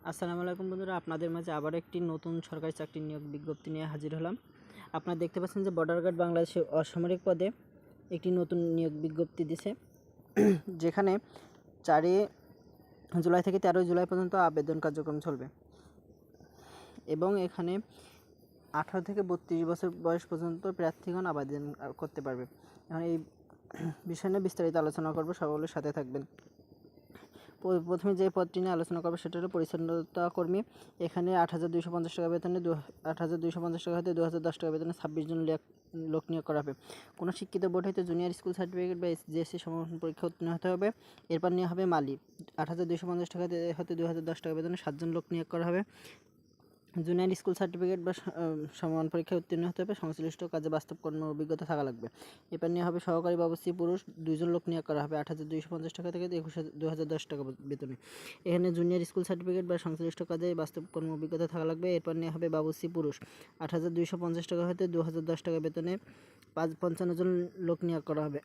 আসসালামু আলাইকুম বন্ধুরা, আপনাদের মাঝে আবার একটি নতুন সরকারি চাকরির নিয়োগ বিজ্ঞপ্তি নিয়ে হাজির হলাম। আপনারা দেখতে পাচ্ছেন যে বর্ডার গার্ড বাংলাদেশে অসামরিক পদে একটি নতুন নিয়োগ বিজ্ঞপ্তি দিছে, যেখানে 4 জুলাই থেকে 13 জুলাই পর্যন্ত আবেদন কার্যক্রম চলবে এবং এখানে 18 থেকে 32 বছর বয়স পর্যন্ত প্রার্থীগণ আবেদন করতে পারবে। এখন এই বিষয় নিয়ে বিস্তারিত আলোচনা করব, সকলের সাথে থাকবেন। প্রথমে যে পদটি নিয়ে আলোচনা করবো সেটা হলো পরিচ্ছন্নতা কর্মী। এখানে 8,250 টাকা বেতনে 8,250 টাকা হতে 2,010 টাকা বেতনে 26 জন লোক নিয়োগ করা হবে। কোনো শিক্ষিত বোর্ড হইতে জুনিয়র স্কুল সার্টিফিকেট বা জিএসসি সমাপন পরীক্ষা উত্তীর্ণ হতে হবে। এরপর নেওয়া হবে মালি। 8,250 টাকা হতে 2,010 টাকা বেতনে 7 জন লোক নিয়োগ করা হবে। জুনিয়র স্কুল সার্টিফিকেট বা সমান পরীক্ষায় উত্তীর্ণ হতে হবে। সংশ্লিষ্ট কাজে বাস্তব কর্ম অভিজ্ঞতা থাকা লাগবে। এরপর নেওয়া হবে সহকারী বাবুর্চি পুরুষ, 2 জন লোক নিয়োগ করা হবে 8,250 টাকা থেকে 2,010 টাকা বেতনে। এখানে জুনিয়র স্কুল সার্টিফিকেট বা সংশ্লিষ্ট কাজে বাস্তব কর্ম অভিজ্ঞতা থাকা লাগবে। এরপর নেওয়া হবে বাবুর্চি পুরুষ, 8,250 টাকা হতে 2,010 টাকা বেতনে 55 জন লোক নিয়োগ করা হবে।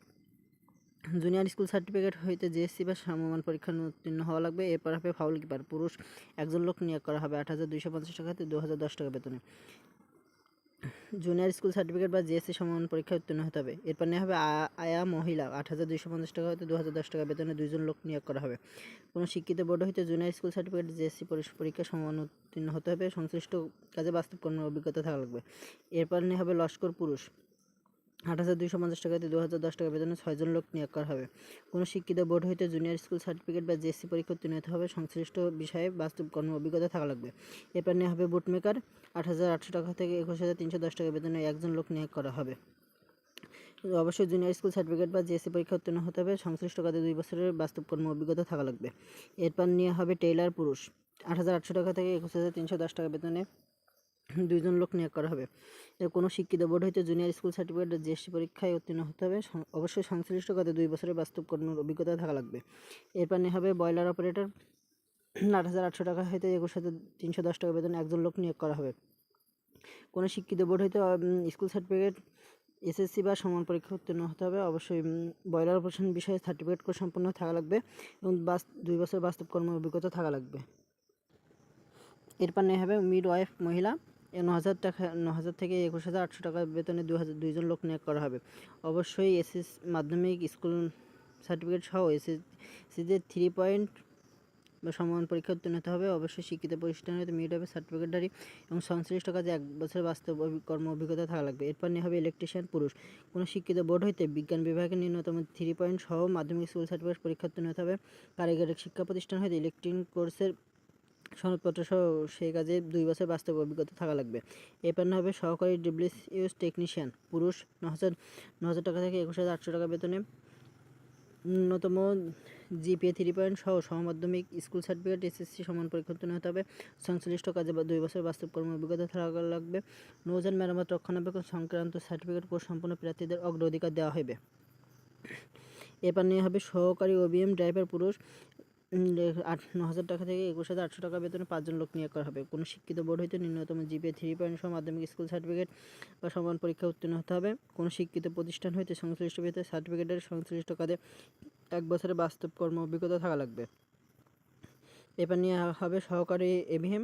জুনিয়র স্কুল সার্টিফিকেট হইতে জিএসসি বা সমমান পরীক্ষা উত্তীর্ণ হওয়া লাগবে। এরপর হবে ফাউল কিপার পুরুষ, 1 জন লোক নিয়োগ করা হবে 8,250 টাকা হতে 2,010 টাকা বেতনে। জুনিয়র স্কুল সার্টিফিকেট বা জিএসসি সমমান পরীক্ষা উত্তীর্ণ হতে হবে। এরপর নেওয়া হবে আয়া মহিলা, 8,250 টাকা হতে 2,010 টাকা বেতনে 2 জন লোক নিয়োগ করা হবে। কোনো শিক্ষিত বোর্ড হইতে জুনিয়র স্কুল সার্টিফিকেট জিএসসি পরীক্ষা সমমান উত্তীর্ণ হতে হবে। সংশ্লিষ্ট কাজে বাস্তব কর্মের অভিজ্ঞতা থাকা লাগবে। এরপর নেওয়া হবে লস্কর পুরুষ, 8,250 টাকাতে 2,010 টাকা বেতনে 6 জন লোক নিয়োগ করা হবে। কোনো শিক্ষিত বোর্ড হইতে জুনিয়র স্কুল সার্টিফিকেট বা জিএসসি পরীক্ষা উত্তীর্ণ হতে হবে। সংশ্লিষ্ট বিষয়ে বাস্তব কর্ম অভিজ্ঞতা থাকা লাগবে। এরপর নেওয়া হবে বুটমেকার, 8,800 টাকা থেকে 21,310 টাকা বেতনে 1 জন লোক নিয়োগ করা হবে। অবশ্যই জুনিয়র স্কুল সার্টিফিকেট বা জিএসসি পরীক্ষা উত্তীর্ণ হতে হবে। সংশ্লিষ্ট কাজে 2 বছরের বাস্তব কর্ম অভিজ্ঞতা থাকা লাগবে। এরপর নেওয়া হবে টেইলার পুরুষ, 8,800 টাকা থেকে 21,310 টাকা বেতনে 2 জন লোক নিয়োগ করা হবে। কোনো শিক্ষিত বোর্ড হইতে জুনিয়র স্কুল সার্টিফিকেট জিএসসি পরীক্ষায় উত্তীর্ণ হতে হবে। অবশ্যই সংশ্লিষ্ট কাজে 2 বছরের বাস্তব কর্মের অভিজ্ঞতা থাকা লাগবে। এরপর নেওয়া হবে বয়লার অপারেটর, 8,800 টাকা হইতে 21,310 টাকা বেতনে 1 জন লোক নিয়োগ করা হবে। কোনো শিক্ষিত বোর্ড হইতে স্কুল সার্টিফিকেট এসএসসি বা সমান পরীক্ষা উত্তীর্ণ হতে হবে। অবশ্যই বয়লার অপারেশন বিষয়ে সার্টিফিকেট কোর্স সম্পন্ন থাকা লাগবে এবং 2 বছর বাস্তব কর্মের অভিজ্ঞতা থাকা লাগবে। এরপর নেওয়া হবে মিড ওয়াইফ মহিলা, 9,000 টাকা 9,000 থেকে 21,800 টাকা বেতনে 2 জন লোক নিয়োগ করা হবে। অবশ্যই মাধ্যমিক স্কুল সার্টিফিকেট সহ এসএসসিতে 3 পয়েন্ট বা সমমান পরীক্ষা উত্তীর্ণ হতে হবে। অবশ্যই শিক্ষিত প্রতিষ্ঠান হতে মিড ওয়াইফ সার্টিফিকেটধারী এবং সংশ্লিষ্ট কাজে 1 বছরের বাস্তব কর্ম অভিজ্ঞতা থাকা লাগবে। এরপর নেওয়া হবে ইলেকট্রিশিয়ান পুরুষ, কোনো শিক্ষিত বোর্ড হইতে বিজ্ঞান বিভাগে ন্যূনতম 3 পয়েন্ট সহ মাধ্যমিক স্কুল সার্টিফিকেট পরীক্ষা উত্তীর্ণ হতে হবে। কারিগরি শিক্ষা প্রতিষ্ঠান হইতে ইলেকট্রিক কোর্সের সনদপত্র সহ সেই কাজে 2 বছর বাস্তব অভিজ্ঞতা থাকা লাগবে। এরপর না হবে সহকারী ডব্লিউএস টেকনিশিয়ান পুরুষ, 9,000 টাকা থেকে 21,800 টাকা বেতনে ন্যূনতম জিপিএ 3 পয়েন্ট সহ সমমাধ্যমিক স্কুল সার্টিফিকেট এসএসসি সমান পরীক্ষা উত্তীর্ণ হতে হবে। সংশ্লিষ্ট কাজে 2 বছর বাস্তব কর্ম অভিজ্ঞতা থাকা লাগবে। নৌযান মেরামত রক্ষণাবেক্ষণ সংক্রান্ত সার্টিফিকেট কোর্স সম্পন্ন প্রার্থীদের অগ্রাধিকার দেওয়া হবে। এরপর নিয়ে হবে সহকারী ওবিএম ড্রাইভার পুরুষ, 9,000 টাকা থেকে 21,800 টাকা বেতনে 5 জন লোক নিয়োগ করা হবে। কোনো শিক্ষিত বোর্ড হইতে ন্যূনতম জিপিএ 3 পয়েন্ট সহ মাধ্যমিক স্কুল সার্টিফিকেট বা সমান পরীক্ষা উত্তীর্ণ হতে হবে। কোনো শিক্ষিত প্রতিষ্ঠান হইতে সংশ্লিষ্ট ভিত্তিতে সার্টিফিকেটের সংশ্লিষ্ট কাজে 1 বছরের বাস্তব কর্ম অভিজ্ঞতা থাকা লাগবে। এরপর নিয়ে হবে সহকারী এভিএম,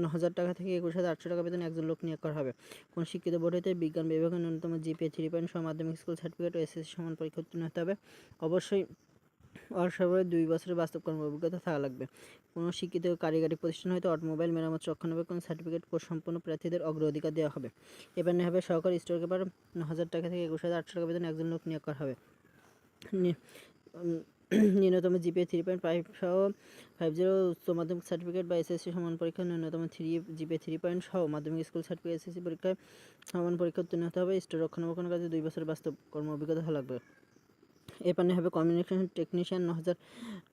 9,000 টাকা থেকে 21,800 টাকা বেতনে 1 জন লোক নিয়োগ করা হবে। কোন শিক্ষিত বোর্ড হইতে বিজ্ঞান বিভাগে ন্যূনতম জিপিএ 3 পয়েন্ট সহ মাধ্যমিক স্কুল সার্টিফিকেট ও এসএসসি সমান পরীক্ষা উত্তীর্ণ হতে হবে। অবশ্যই অসর্বরে 2 বছরের বাস্তব কর্ম অভিজ্ঞতা থাকা লাগবে। কোনো শিক্ষিত কারিগরি প্রতিষ্ঠান হইতে অটোমোবাইল মেরামত রক্ষণাবেক্ষণ সার্টিফিকেট কোর্স সম্পন্ন প্রার্থীদের অগ্রাধিকার দেওয়া হবে। এবার নেওয়া হবে সহকারী স্টোর কিপার, 9,000 টাকা থেকে 21,800 টাকা বেতনে 1 জন লোক নিয়োগ করা হবে। ন্যূনতম জিপিএ 3.5 সহ 50 উচ্চ মাধ্যমিক সার্টিফিকেট বা এসএসসি সমান পরীক্ষা ন্যূনতম জিপিএ 3 পয়েন্ট সহ মাধ্যমিক স্কুল সার্টিফিকেট এসএসসি পরীক্ষায় সমান পরীক্ষা উত্তীর্ণ হতে হবে। স্টোর রক্ষণাবেক্ষণ কাজে 2 বছরের বাস্তব কর্ম অভিজ্ঞতা থাকা লাগবে। এরপর হবে কমিউনিকেশন টেকনিশিয়ান, 9,000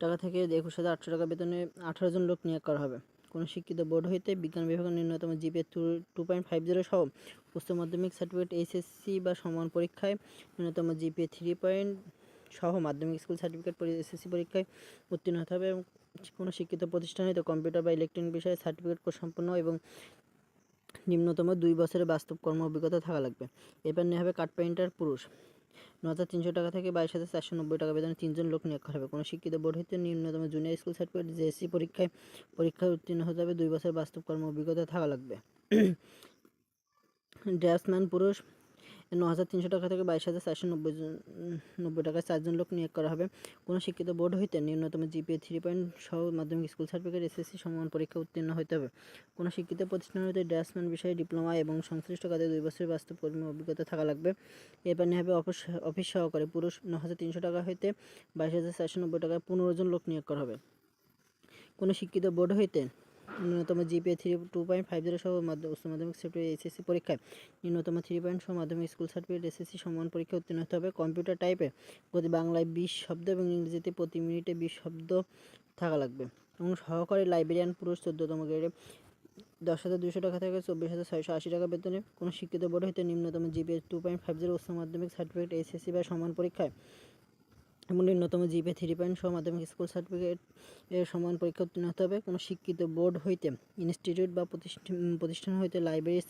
টাকা থেকে 21,800 টাকা বেতনে 18 জন লোক নিয়োগ করা হবে। কোনো শিক্ষিত বোর্ড হইতে বিজ্ঞান বিভাগের ন্যূনতম জিপিএ 2.50 সহ উচ্চ মাধ্যমিক সার্টিফিকেট এইচএসসি বা সমান পরীক্ষায় ন্যূনতম জিপিএ 3 পয়েন্ট সহ মাধ্যমিক স্কুল সার্টিফিকেট এসএসসি পরীক্ষায় উত্তীর্ণ হতে হবে। এবং কোনো শিক্ষিত প্রতিষ্ঠান হইতে কম্পিউটার বা ইলেকট্রনিক বিষয়ে সার্টিফিকেট কোর্স সম্পন্ন এবং নিম্নতম 2 বছরের বাস্তব কর্ম অভিজ্ঞতা থাকা লাগবে। এরপর নেওয়া হবে কাঠ পেইন্টার পুরুষ, 9,300 টাকা থেকে 22,490 টাকা বেতনে 3 জন লোক নিয়োগ করা হবে। কোনো শিক্ষিত বোর্ড হইতে নিম্নতম জুনিয়র স্কুল সার্টিফিকেট জেএসসি পরীক্ষায় উত্তীর্ণ হতে হবে। 2 বছর বাস্তব কর্ম অভিজ্ঞতা থাকা লাগবে। ড্রাফটসম্যান পুরুষ 9,300 টাকা থেকে 22,490 টাকায় 4 জন লোক নিয়োগ করা হবে। কোনো শিক্ষিত বোর্ড হইতে নিম্নতম জিপিএ 3 পয়েন্ট সহ মাধ্যমিক স্কুল সার্টিফিকেট এসএসসি সমমান পরীক্ষা উত্তীর্ণ হতে হবে। কোনো শিক্ষিত প্রতিষ্ঠান হইতে ড্রাফটসম্যান বিষয়ে ডিপ্লোমা এবং সংশ্লিষ্ট কাজে 2 বছরের বাস্তব কর্মী অভিজ্ঞতা থাকা লাগবে। এরপর নেওয়া হবে অফিস সহকারী পুরুষ 9,300 টাকা হইতে 22,490 টাকায় 15 জন লোক নিয়োগ করা হবে। কোনো শিক্ষিত বোর্ড হইতে ন্যূনতম জিপিএ 2.50 সহ উচ্চ মাধ্যমিক সার্টিফিকেট এসএসসি পরীক্ষায় ন্যূনতম 3 পয়েন্ট সহ মাধ্যমিক স্কুল সার্টিফিকেট এসএসসি সমমান পরীক্ষা উত্তীর্ণ হতে হবে। কম্পিউটার টাইপে প্রতি বাংলায় 20 শব্দ এবং ইংরেজিতে প্রতি মিনিটে 20 শব্দ থাকা লাগবে। এবং সহকারী লাইব্রেরিয়ান পুরুষ 14তম গ্রেডে 10,200 টাকা থেকে 24,680 টাকা বেতনে। কোনো শিক্ষিত বোর্ড হইতে নিম্নতম জিপিএ 2.50 উচ্চ মাধ্যমিক সার্টিফিকেট এসএসসি বা সমান পরীক্ষায় এবং নিম্নতম জিপিএ 3 পয়েন্ট সহ মাধ্যমিক স্কুল সার্টিফিকেট এর সমান পরীক্ষা উত্তীর্ণ হতে হবে। কোনো শিক্ষিত বোর্ড হইতে ইনস্টিটিউট বা প্রতিষ্ঠান হইতে লাইব্রেরি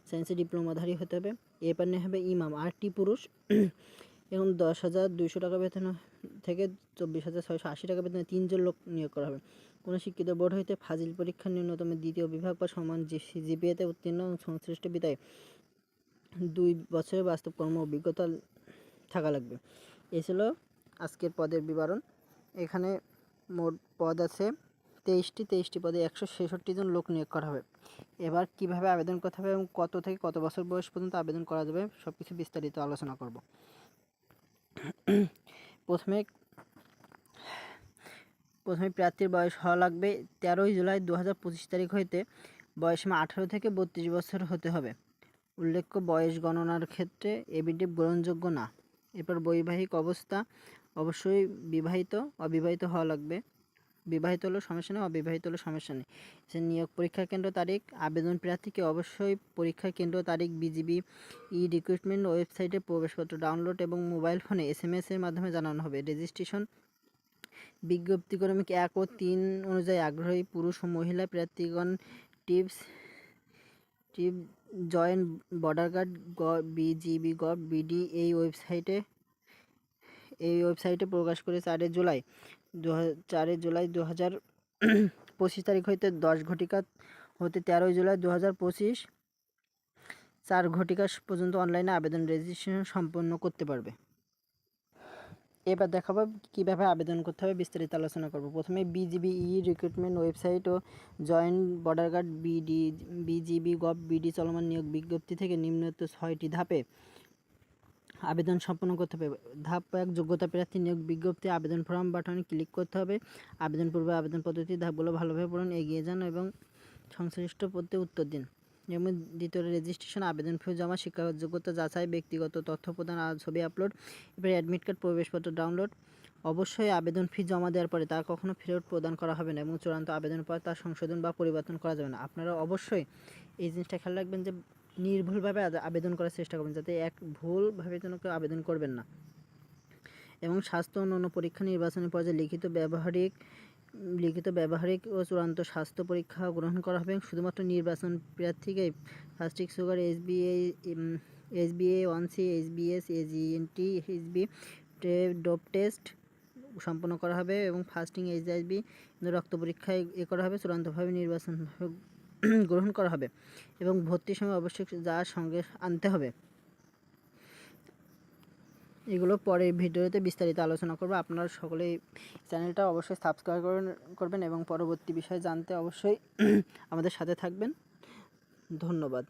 সায়েন্সে ডিপ্লোমাধারী হতে হবে। এরপর নেওয়া হবে ইমাম 8টি পুরুষ এবং 10,200 টাকা বেতন থেকে 24,680 টাকা বেতনে 3 জন লোক নিয়োগ করা হবে। কোনো শিক্ষিত বোর্ড হইতে ফাজিল পরীক্ষার ন্যূনতম দ্বিতীয় বিভাগ বা সমান জিপিএতে উত্তীর্ণ এবং সংশ্লিষ্ট বিদায় 2 বছরের বাস্তব কর্ম অভিজ্ঞতা থাকা লাগবে। এই ছিল আজকের পদের বিবরণ। এখানে মোট পদ আছে 23টি পদে 166 জন লোক নিয়োগ করা হবে। এবার কিভাবে আবেদন করতে হবে এবং কত থেকে কত বছর বয়স পর্যন্ত আবেদন করা যাবে সব কিছু বিস্তারিত আলোচনা করব। প্রথমে প্রার্থীর বয়স হওয়া লাগবে 13 জুলাই 2025 তারিখ হইতে বয়সীমা 18 থেকে 32 বছর হতে হবে। উল্লেখ্য বয়স গণনার ক্ষেত্রে এবিডিপ গ্রহণযোগ্য না। এরপর বৈবাহিক অবস্থা অবশ্যই অবিবাহিত হওয়া লাগবে। বিবাহিত হলেও সমস্যা নেই, অবিবাহিত হলেও সমস্যা নেই। সে নিয়োগ পরীক্ষার কেন্দ্র তারিখ আবেদন প্রার্থীকে অবশ্যই পরীক্ষার কেন্দ্র তারিখ বিজিবি রিক্রুটমেন্ট ওয়েবসাইটে প্রবেশপত্র ডাউনলোড এবং মোবাইল ফোনে SMS এর মাধ্যমে জানানো হবে। রেজিস্ট্রেশন বিজ্ঞপ্তিক্রমিক 1 ও 3 অনুযায়ী আগ্রহী পুরুষ ও মহিলা প্রার্থীগণ tips join border guard BGB.gov.bd এই ওয়েবসাইটে প্রকাশ করে 4 জুলাই 2025 তারিখ হইতে 10 ঘটিকা হতে 13 জুলাই 2025 4 ঘটিকা পর্যন্ত অনলাইনে আবেদন রেজিস্ট্রেশন সম্পন্ন করতে পারবে। এবার দেখাবো কীভাবে আবেদন করতে হবে, বিস্তারিত আলোচনা করব। প্রথমে বিজিবি রিক্রুটমেন্ট ওয়েবসাইট ও জয়েন্ট বর্ডার গার্ড BGB.gov.bd চলমান নিয়োগ বিজ্ঞপ্তি থেকে নিম্নোক্ত 6টি ধাপে আবেদন সম্পন্ন করতে হবে। ধাপ 1 যোগ্যতা প্রার্থী নিয়োগ বিজ্ঞপ্তি আবেদন ফর্ম বাটনে ক্লিক করতে হবে। আবেদন পূর্বে আবেদন পদ্ধতি ধাপগুলো ভালোভাবে পড়ুন, এগিয়ে যান এবং সংশ্লিষ্ট পদে উত্তর দিন। যেমন দ্বিতীয় রেজিস্ট্রেশন আবেদন ফি জমা, শিক্ষাগত যোগ্যতা যাচাই, ব্যক্তিগত তথ্য প্রদান আর ছবি আপলোড। এবার অ্যাডমিট কার্ড প্রবেশপত্র ডাউনলোড। অবশ্যই আবেদন ফি জমা দেওয়ার পরে তা কখনো ফেরত প্রদান করা হবে না এবং চূড়ান্ত আবেদনের পর তার সংশোধন বা পরিবর্তন করা যাবে না। আপনারা অবশ্যই এই জিনিসটা খেয়াল রাখবেন যে নির্ভুলভাবে আবেদন করার চেষ্টা করবেন, যাতে ভুলভাবে যেন কেউ আবেদন করবেন না। এবং স্বাস্থ্য অন্যান্য পরীক্ষা নির্বাচনী পর্যায়ে লিখিত ব্যবহারিক ও চূড়ান্ত স্বাস্থ্য পরীক্ষা গ্রহণ করা হবে। শুধুমাত্র নির্বাচন প্রার্থীকে fasting sugar HbA1c HbS AGNT HB dope test সম্পন্ন করা হবে এবং ফাস্টিং HIB রক্ত পরীক্ষায় করা হবে। চূড়ান্তভাবে নির্বাচন গ্রহণ করা হবে এবং ভর্তির সময় অবশ্যই যা সঙ্গে আনতে হবে এগুলো পরের ভিডিওতে বিস্তারিত আলোচনা করব। আপনারা সকলেই চ্যানেলটা অবশ্যই সাবস্ক্রাইব করবেন এবং পরবর্তী বিষয় জানতে অবশ্যই আমাদের সাথে থাকবেন। ধন্যবাদ।